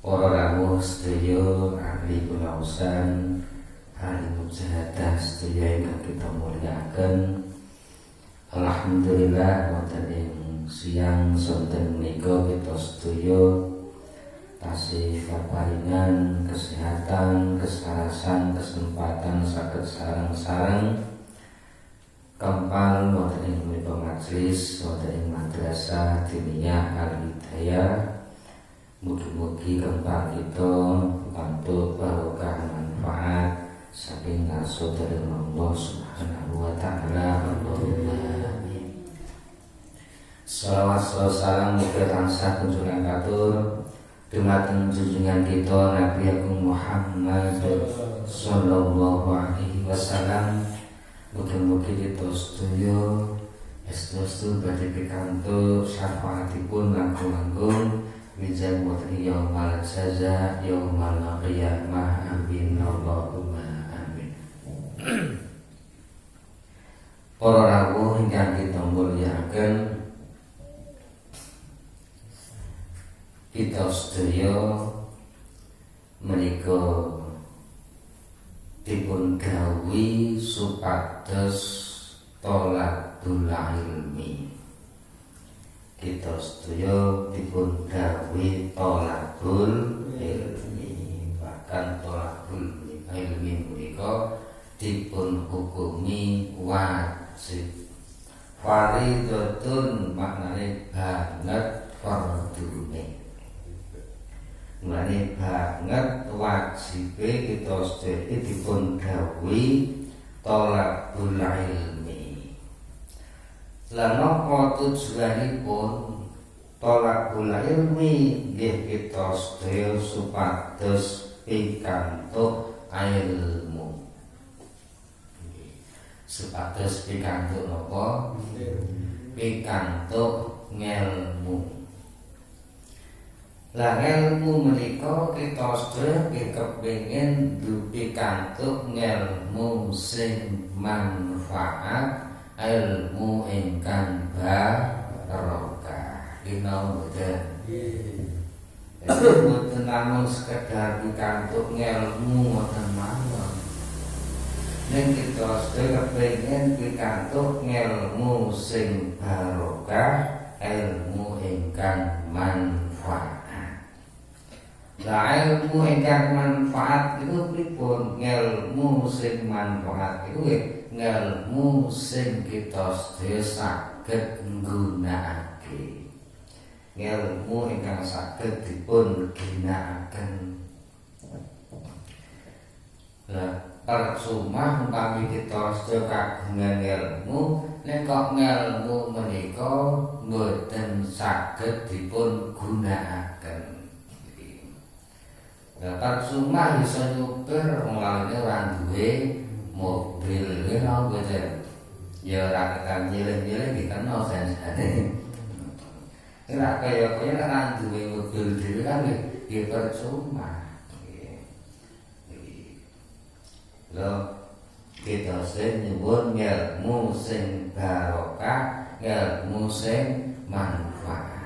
Para rawuh sedaya ahli pengaosan, ahli mujahadah sedaya ingkang kita mulyakaken. Alhamdulillah wonten ing siang sonten menika kita sedaya tasih kaparingan kesehatan, kesarasan, kesempatan saged sareng-sareng kempal wonten ing menika majelis wonten ing madrasah diniyah Al-Hidayah. Mugi-mugi kempal kita untuk barokah manfaat saking ngarsa dari Allah Subhanahu wa taala. Allahumma amin. Shalawat salam mugi tansah kunjungan katur dumateng junjungan kita Nabi Agung Muhammad sallallahu alaihi wasallam. Mugi-mugi kita sedaya estu badhe pikantuk syafaatipun langkung-langkung Wijal mutri yaumal jaza yaumal qiyamah amin Allahumma amin. Para rawuh ingkang kita mulyakaken, kita sedaya menika dipun gawé supados thalabul ilmi. Kita sedaya dipun gawé thalabul ilmi, bahkan thalabul ilmi menika dipun hukumi wajib. Fardhatun maknane banget fardune. Mulane banget wajibe kita sedaya dipun gawé thalabul ilmi. Lan napa tujuanipun thalabul ilmi? Nggih kita sedaya supados pikantuk ilmu. Supados pikantuk napa? Pikantuk ngelmu. Lah ilmu menika kita sedaya kepengin pikantuk ngelmu sing manfaat, ilmu ingkang barokah. Dina mboten. Mboten namung sekedar pikantuk ngelmu ngoten mawon. Ning kita sedaya kepengin pikantuk ngelmu sing barokah, ilmu ingkang manfaat. Lah ilmu ingkang manfaat itu pripun? Ngelmu sing manfaat iku ngelmu sing kita sedaya saged nggunakake. Ngelmu ingkang saged dipun ginakaken. Lah percuma umpami kita sedaya kagungan ngelmu, nek kok ngelmu menika mboten saged dipun gunakaken. Lah percuma iso nyupir mulane ora duwe mobil kena boten. Ya ora kekan nyilih-nyilih dikena senjane. Ora kaya ora duwe mobil dhewe kan nggih percuma. Lho kita sing nyuwun ngelmu sing barokah, ngelmu sing manfaat.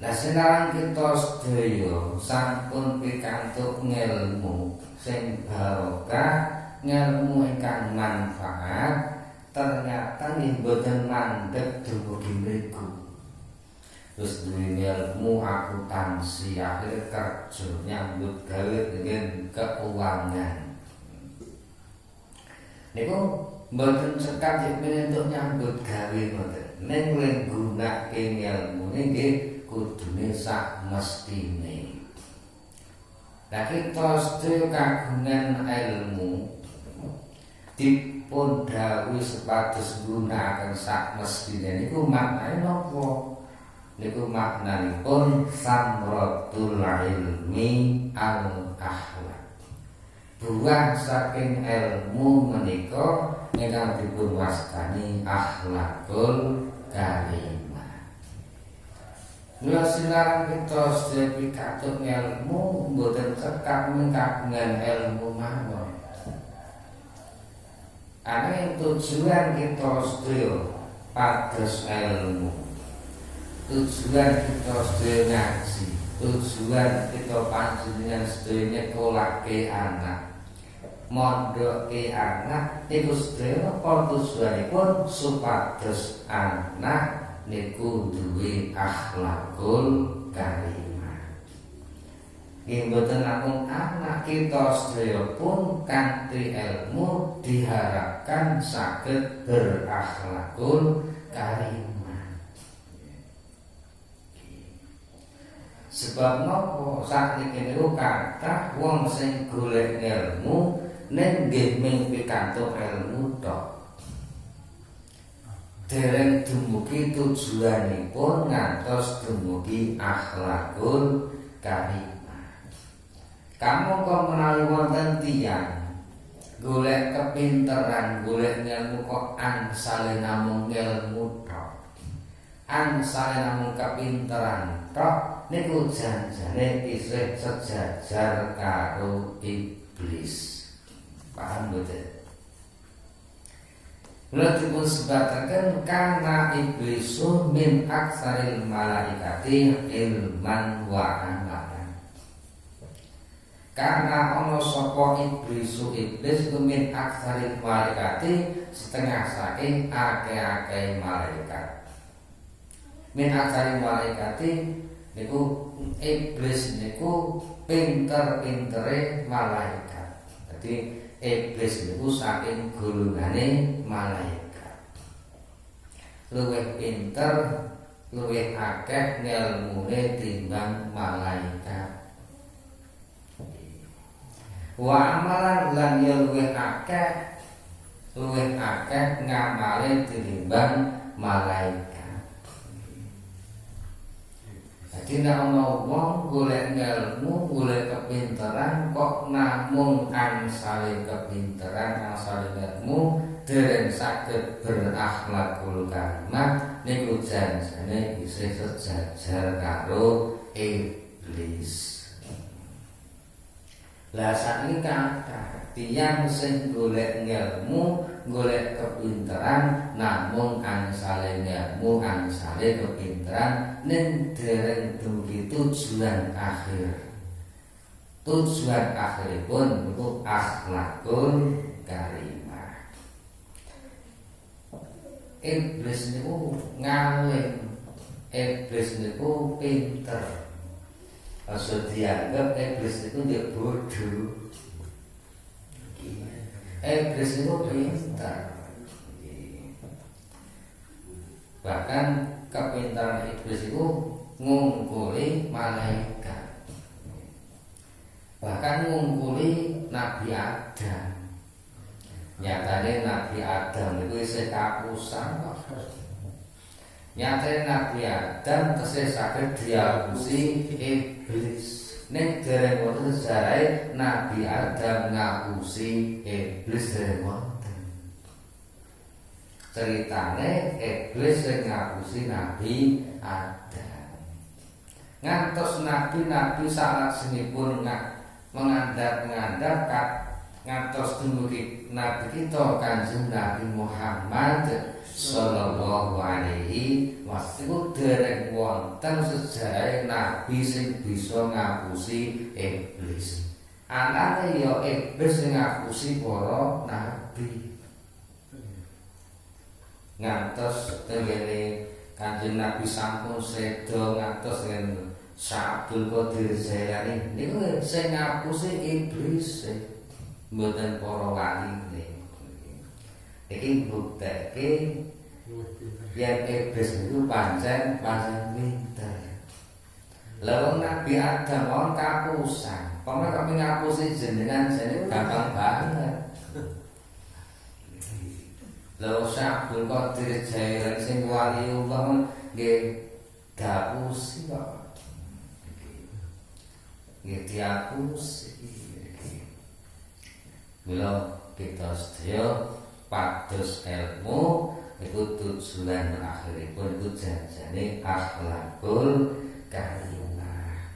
Lah sekarang kita sedaya sampun pikantuk ngelmu sing barokah, ngelmu ingkang manfaat, ternyata nggih boten mandheg dumugi mriku. Terus duwe ngelmu akuntansi, akhire kerja nyambut gawe dengan keuangan. Niku mboten sekar untuk nyambut gawe ngoten. Ning len gunake ngelmu nggih kudune sak mestine. Lah kita sedaya kagungan ilmu dipun dawuh supados gunakaken sak mestine niku maknane napa? Niku maknanipun samratul ilmi al-akhlak. Buah saking ilmu menika ingkang dipun wastani akhlakul karimah. Mula sinar kita sedaya pikantuk ilmu mboten cekap kagungan ilmu mawon. Ana tujuan kita sedaya pados ilmu. tujuan kita sedaya ngaji, tujuan kita panjenengan sedaya nyekolahke anak, mondhoke anak niku sedaya apa tujuanipun supados anak niku duwe akhlakul karimah. Nggih mboten namung anak kita sedaya pun kanthi ilmu diharapkan saged berakhlakul karimah. Sebab nopo sakniki niku kathah wong sing golek ilmu ning nggih mung pikantuk ilmu tok. Dereng dumugi tujuanipun ngantos dumugi akhlakul karimah. Kamu kok menawi wonten tiyang golek kepinteran, golek ilmu kok ansale namung ilmu tok. Ansale namung kepinteran tok niku janjane isih sejajar karo iblis. Paham mboten? Kula dipun sebataken kana iblisu min aksaril malaikati ilman wa amalan. Karena ana sapa iblis min aksaril malaikati setengah saking akeh-akeh malaikat. Min aksaril malaikati niku iblis niku pinter-pintere malaikat. Jadi iblis niku saking golongane malaikat. Luwih pinter, luwih akeh ngelmune timbang malaikat. Wa amalan lan ya luwih akeh ngamale timbang malaikat. Jadi nek ana wong golek ilmu, golek kepinteran kok namung ansale kepinteran, ansale ilmu dereng saged berakhlakul karimah niku janjane isih sejajar karo iblis. Lah sakniki kathah tiyang sing golek ilmu, golek kepinteran namung ansale ilmu, ansale kepinteran ning dereng dumugi tujuan akhir. Tujuan akhiripun niku akhlakul karimah. Iblis niku ngalim, iblis niku pinter. Aja dianggap iblis niku ndek bodoh. Iblis niku pinter. Bahkan kepintaran iblis itu ngungkuli malaikat, bahkan ngungkuli Nabi Adam. Nyatane Nabi Adam itu isih kapusan kok. Nyatane Nabi Adam tesih saged diapusi iblis. Ning dereng wonten sejarahe Nabi Adam ngapusi iblis dereng wonten. Ceritane iblis sing ngapusi Nabi Adam. Ngantos nabi-nabi salajengipun mengandhap ngantos dumugi nabi kita Kanjeng Nabi Muhammad sallallahu alaihi wasallam dereng wonten sejarahe nabi sing bisa ngapusi iblis. Anane ya iblis sing ngapusi para nabi. Ngantos tengene Kanjeng Nabi sampun sedo ngantos yen Abdul Qadir Jailani niku sing ngapusi iblis mboten para wali niku. Iki bukteke yen iblis niku pancen pinter. Lah Nabi Adam wong kapusan, kok kami ngapusi jenengan jane gampang banget. Lalu Abdul Qadir Jailani sing waliullah nggih dapusi kok. Nggih diapusi. Mula kita sedaya pados ilmu iku tujuan akhiripun iku janjane akhlakul karimah.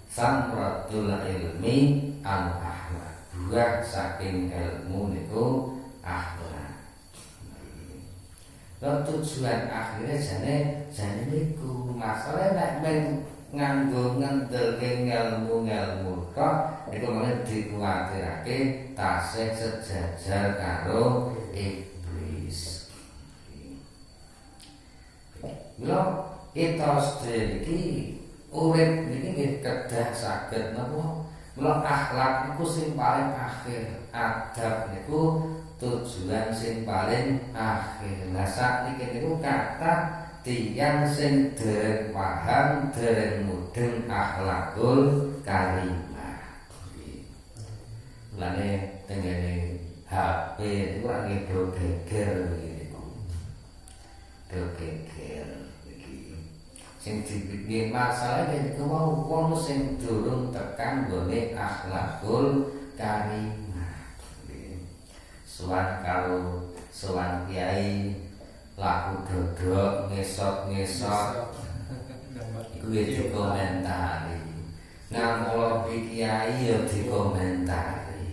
Samratul ilmi al akhlak. Buah saking ilmu niku akhlak. Lan tujuan akhirnya jane niku masalah nek men nganggo ngendelke ngelmu tok iku meneh dikuwatirake tasih sejajar karo iblis. Mila kita sedherek iki urip niki nggih kedah saged napa? Mula akhlak niku sing paling akhir, adab niku tujuan sing paling akhir. Lah sakniki niku kathah tiyang sing dereng paham, dereng mudeng akhlakul karimah. Mulane tengene HP niku ora ngedo geger niku. Geger. Sing dipikir masalah niku mau wong sing durung tekan gone akhlakul karimah. Sowan karo sowan kiai laku dodok ngesot-ngesot iku dikomentari. Nang kula kiai ya dikomentari.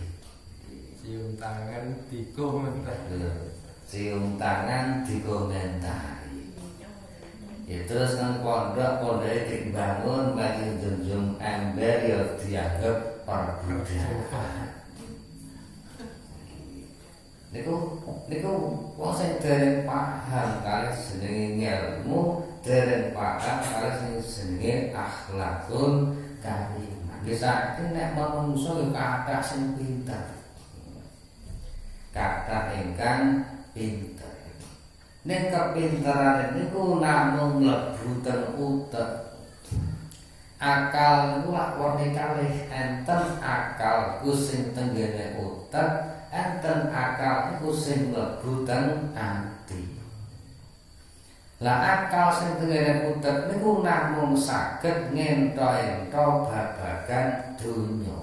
Cium tangan dikomentari. Cium tangan dikomentari. Ya terus nang pondok dibangun bagi junjung ember ya dianggap perbudakan. Niku wong sing dereng paham kali jenenge ilmu, dereng paham kali sing jenenge akhlakul karimah. Bisa nek manungsa yo kathah sing pinter. Kathah ingkang pinter. Nek kepinteran niku namung mlebu teng utek. Akal niku lak warne kalih, enten akal ku sing tenggene utek, enten akal niku sing mlebu teng ati. Lah akal sing tenggene utek niku namung saged ngento-ento babagan donya.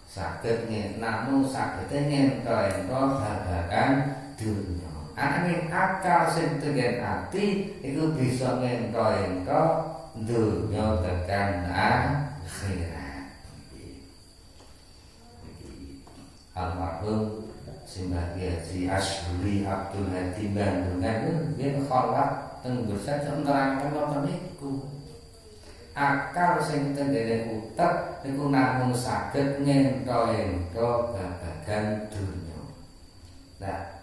Saged namung saged ngento-ento babagan dunya. Ananging akal sing tengen ati iku bisa ngento-ento dunya tekan akhirat. Almarhum Simbah Haji Asyuri Abdul Hadi Bandungan yen kholwat teng bursa nerangken wonten niku. Akal sing tenggene utek niku namung saged ngento-ento babagan dunya. Nah,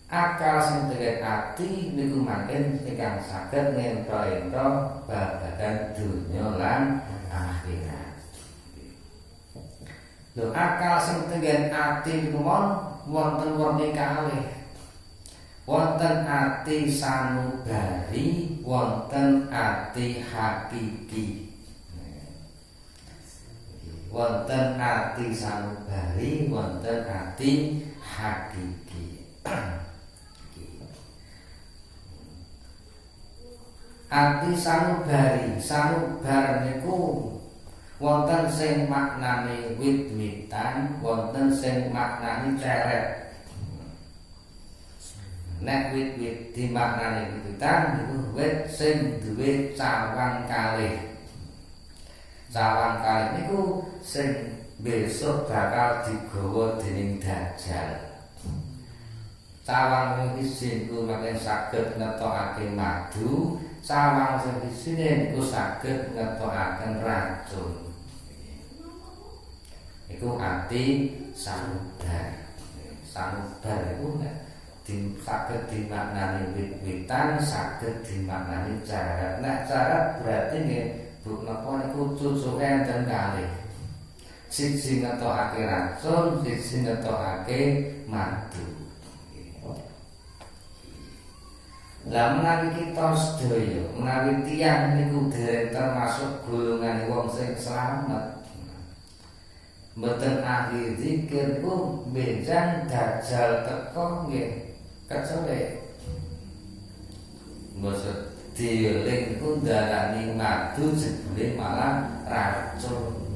akal sing tengen ati niku mangken ingkang saged ngento-ento babagan dunya lan akhirat. Lho akal sing tengen ati niku wonten warni kalih. Wonten ati sanubari, wonten ati hakiki. Wonten ati sanubari, wonten ati hakiki. Ati sanubari, sanubar niku wonten sing maknane wit-witan, wonten sing maknane ceret. Nek wit-wit dimaknani wit-witan niku wit sing duwe cawang kalih. Cawang kalih niku sing besok bakal digawa dening Dajjal. Cawang iki niku makin saged ngetokake madu, cawang sing isine niku saged ngetokaken racun. Iku ati sanubar. Sanubar iku nek saged dimaknani wit-witan, saged dimaknani carat. Nek carat berarti nggih bu napa niku cucuke enten kalih. Siji ngetokake racun, siji ngetokake madu. Lah menawi kita sedaya, menawi tiyang niku dereng termasuk golongan wong sing slamet. Mboten ahli zikir ku benjang Dajjal teko nggih kecuali maksud dieling ku darani madu jebule malah racun.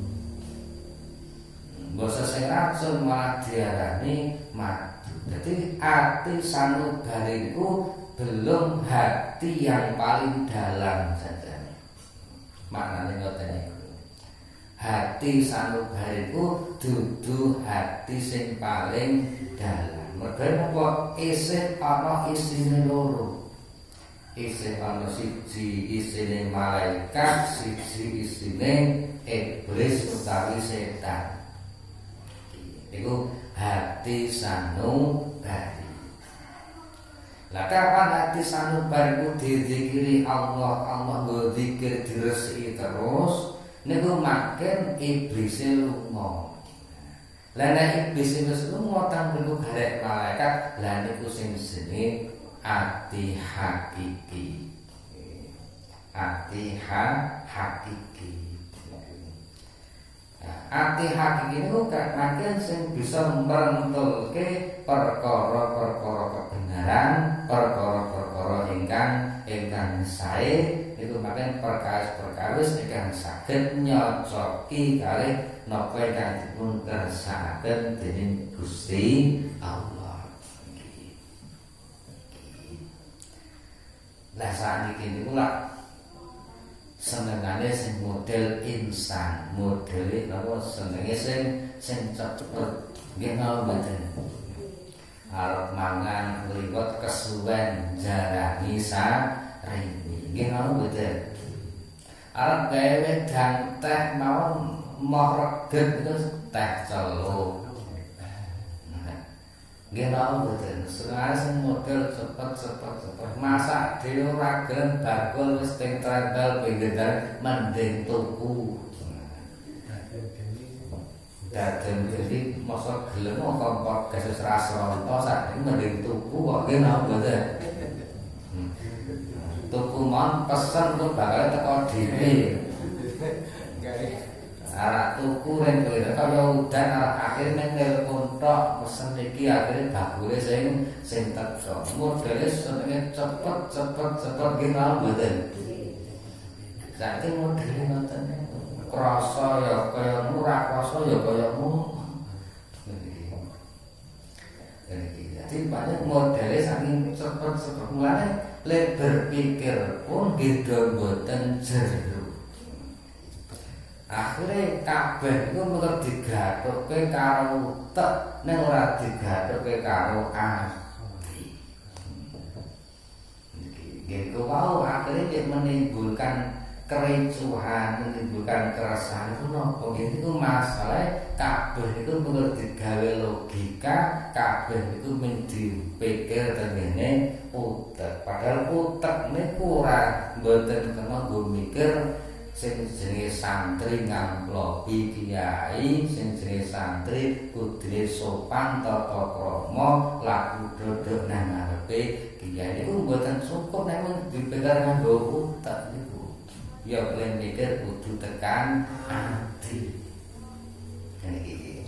Basa sing racun malah diarani madu. Jadi ati sanubari niku belum hati yang paling dalam saja. Maknane ngoten niku. Hati sanubari niku dudu hati sing paling dalam. mergo apa isih ana isine loro. Isih ana siji isine malaikat, siji isine iblis utawi setan. Iku hati sanubari. Lah kapan hati sanubari ku dizikiri Allah, Allah nggo zikir diresiki terus, niku makin iblis lunga. Lah nek iblis wis lunga tang niku garek malaikat, lah niku sing jenenge ati hakiki. Ati hakiki. Ati hakiki niku makin sing bisa merentulke perkara-perkara kebenaran, perkara-perkara ingkang sae niku makin perkawis ingkang saged nyocoki kalih napa ingkang dipun kersakaken dening Gusti Allah. Lah sakniki niku lak senengane sing model insan, modele napa senenge sing cepet. Nggih mboten. Arep mangan liwat kesuwen jarani sarini. Nggih mboten. Arep gawe wedang teh mawon moh reget terus teh celuk. Nggih mboten. Senengane sing model cepet. Masak dhewe ora gelem bakul wis teng trendel pinggir mending tuku. Daden jadi masa gelem kok gasus rasronto sak mending tuku kok nggih mboten. Tuku mon pesen kok bakal teko dhewe. Arek tuku ren kowe kaya udan arek akhir ning nelpon tok pesen iki akhire bakule sing teko. Modele senenge cepet nggih mboten. Saiki modele ngoten. Krasa ya kaya murah, krasa ya kaya ngono. Jadi banyak modele saking cepet mulane lek berpikir pun beda mboten jero. Akhire kabeh iku mung digathuke karo utek ning ora digathuke karo ati. Nggih kok akhire menimbulkan kericuhan, menimbulkan keresahan itu nopo itu masalah kabeh itu mung digawe logika, kabeh itu mung dipikir tengene utek. Padahal utek niku ora mboten kena nggo mikir sing jenenge santri ngamplopi kiai, sing jenenge santri kudune sopan tata krama, laku dodok nang ngarepe kiai niku mboten cukup nek dipikir nganggo utek niku. Ya kalian mikir kudu tekan hati. Ini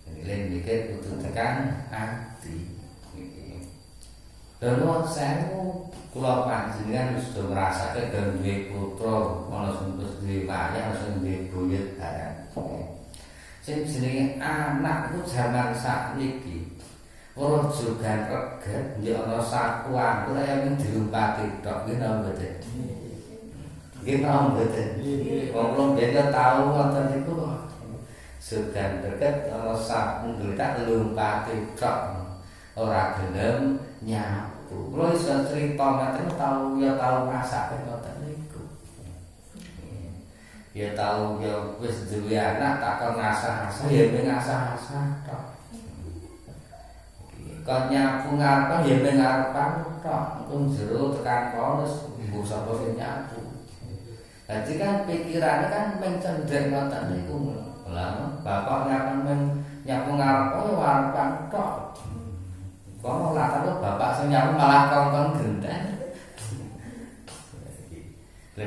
kalian mikir kudu tekan hati. Dan saya kula panjenengan wis do ngrasake dan duwe putra ana sing wis duwe wayah ana sing duwe buyut barang. Sing jenenge anak iku jaman sakniki ora jogan reget ya ana sakuan ora yang dilumpati tok nggih napa mboten. Nggih napa mboten. Wong ben tau ngoten niku jogan reget ana sakuan tak lumpati tok ora gelem nyapu. Kula iso crita ngaten tau masak ngoten niku. Ya tau ya wis duwe anak tak kon ngasah-asah ya ben ngasah-asah tok. Kon nyapu ngarepan ya ben ngarepan tok. Engko jero tekan kono mbuh sapa sing nyapu. Dadi kan pikirane kan men cendhek ngoten niku. Lah bapak ngarepan men nyapu ngarepan ya ngarepan tok. Kono lah karo bapak sing nyapu malah kongkon gendeng. Lha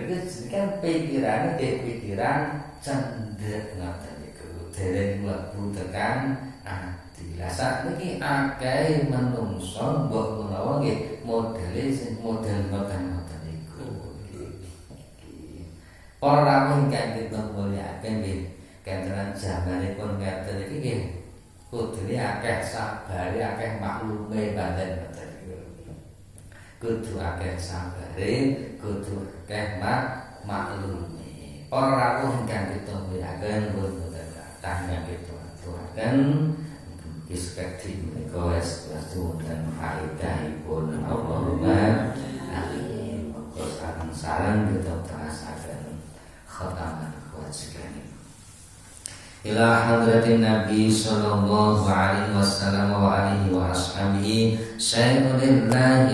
kan pikirane pikiran cendhek ngoten niku. Dereng mlebu tekan ati. Lah sakniki akeh menungso mbok menawa nggih modele sing model ngoten niku. Para rawuh ingkang dipun-mulyakaken nggih kanthenan jamanipun ngaten iki nggih kudune akeh sabare akeh maklume banten ngoten niku. Kudu akeh sabare, kudu akeh maklume. Para rawuh ingkang dipun-mulyakaken pun boten kathah ingkang dipun aturaken perspektif menika wis dan faedahipun Allahumma amin. Monggo sareng kita terasaken khataman kewajiban ila hadratin Nabi sallallahu alaihi wasallam wa alihi wa ashabihi sayyidina